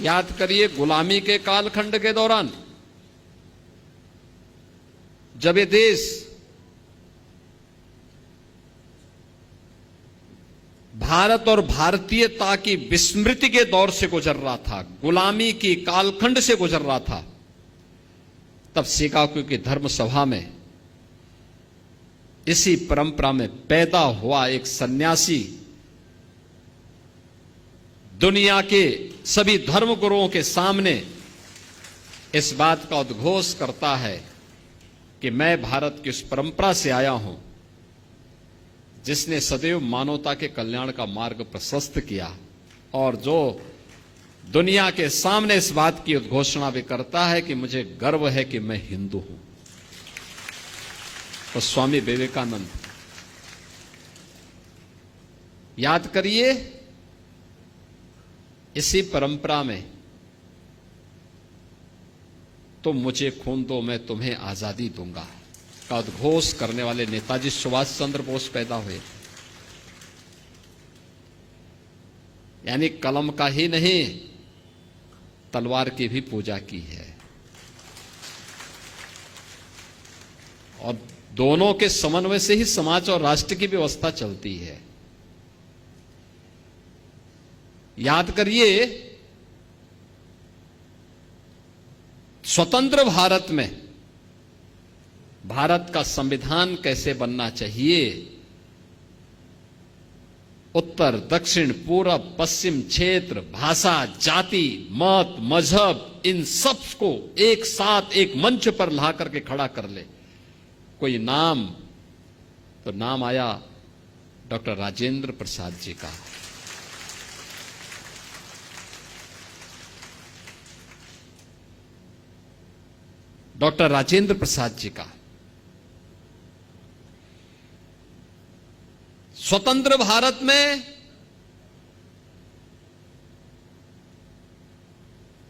याद करिए, गुलामी के कालखंड के दौरान जब ये देश भारत और भारतीयता की विस्मृति के दौर से गुजर रहा था, गुलामी की कालखंड से गुजर रहा था, तब शिकागो की धर्म सभा में इसी परंपरा में पैदा हुआ एक सन्यासी दुनिया के सभी धर्मगुरुओं के सामने इस बात का उद्घोष करता है कि मैं भारत की उस परंपरा से आया हूं जिसने सदैव मानवता के कल्याण का मार्ग प्रशस्त किया, और जो दुनिया के सामने इस बात की उद्घोषणा भी करता है कि मुझे गर्व है कि मैं हिंदू हूं। तो स्वामी विवेकानंद, याद करिए, इसी परंपरा में तुम मुझे खून दो मैं तुम्हें आजादी दूंगा का उद्घोष करने वाले नेताजी सुभाष चंद्र बोस पैदा हुए। यानी कलम का ही नहीं, तलवार की भी पूजा की है, और दोनों के समन्वय से ही समाज और राष्ट्र की व्यवस्था चलती है। याद करिए, स्वतंत्र भारत में भारत का संविधान कैसे बनना चाहिए, उत्तर दक्षिण पूरब पश्चिम क्षेत्र, भाषा, जाति, मत, मजहब, इन सब को एक साथ एक मंच पर ला करके खड़ा कर ले। कोई नाम, तो नाम आया डॉक्टर राजेंद्र प्रसाद जी का। डॉक्टर राजेंद्र प्रसाद जी का। स्वतंत्र भारत में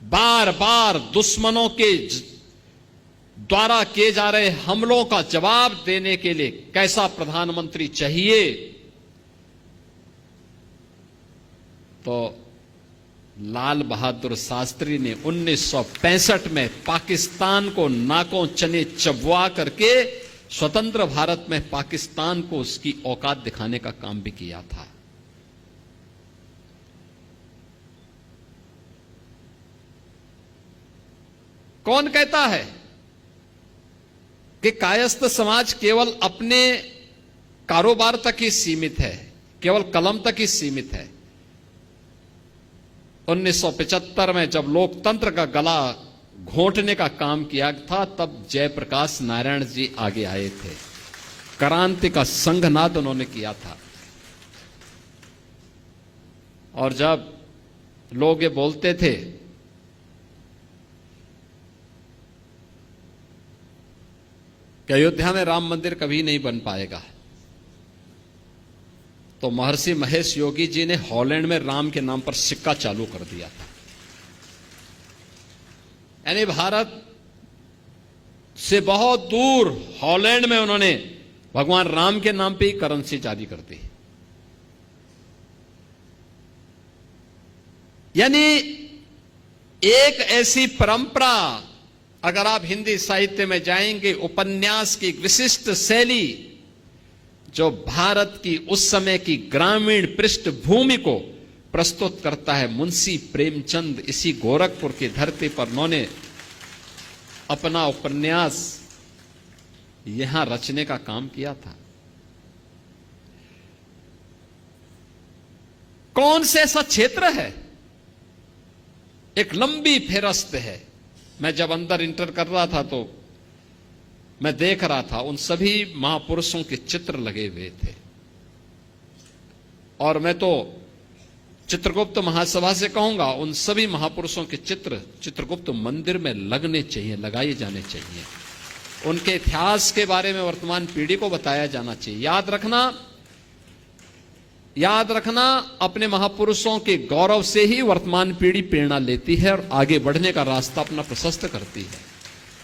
बार बार दुश्मनों के द्वारा किए जा रहे हमलों का जवाब देने के लिए कैसा प्रधानमंत्री चाहिए, तो लाल बहादुर शास्त्री ने 1965 में पाकिस्तान को नाकों चने चबवा करके स्वतंत्र भारत में पाकिस्तान को उसकी औकात दिखाने का काम भी किया था। कौन कहता है कि कायस्थ समाज केवल अपने कारोबार तक ही सीमित है, केवल कलम तक ही सीमित है? 1975 में जब लोकतंत्र का गला घोंटने का काम किया था, तब जयप्रकाश नारायण जी आगे आए थे, क्रांति का संघनाद उन्होंने किया था। और जब लोग ये बोलते थे कि अयोध्या में राम मंदिर कभी नहीं बन पाएगा, तो महर्षि महेश योगी जी ने हॉलैंड में राम के नाम पर सिक्का चालू कर दिया था। यानी भारत से बहुत दूर हॉलैंड में उन्होंने भगवान राम के नाम पे ही करेंसी जारी कर दी। यानी एक ऐसी परंपरा, अगर आप हिंदी साहित्य में जाएंगे, उपन्यास की एक विशिष्ट शैली जो भारत की उस समय की ग्रामीण पृष्ठभूमि को प्रस्तुत करता है। मुंशी प्रेमचंद इसी गोरखपुर की धरती पर उन्होंने अपना उपन्यास यहां रचने का काम किया था। कौन से ऐसा क्षेत्र है, एक लंबी फेरस्त है। मैं जब अंदर इंटर कर रहा था तो मैं देख रहा था उन सभी महापुरुषों के चित्र लगे हुए थे, और मैं तो चित्रगुप्त महासभा से कहूंगा उन सभी महापुरुषों के चित्र चित्रगुप्त मंदिर में लगने चाहिए, लगाए जाने चाहिए। उनके इतिहास के बारे में वर्तमान पीढ़ी को बताया जाना चाहिए। याद रखना, अपने महापुरुषों के गौरव से ही वर्तमान पीढ़ी प्रेरणा लेती है और आगे बढ़ने का रास्ता अपना प्रशस्त करती है।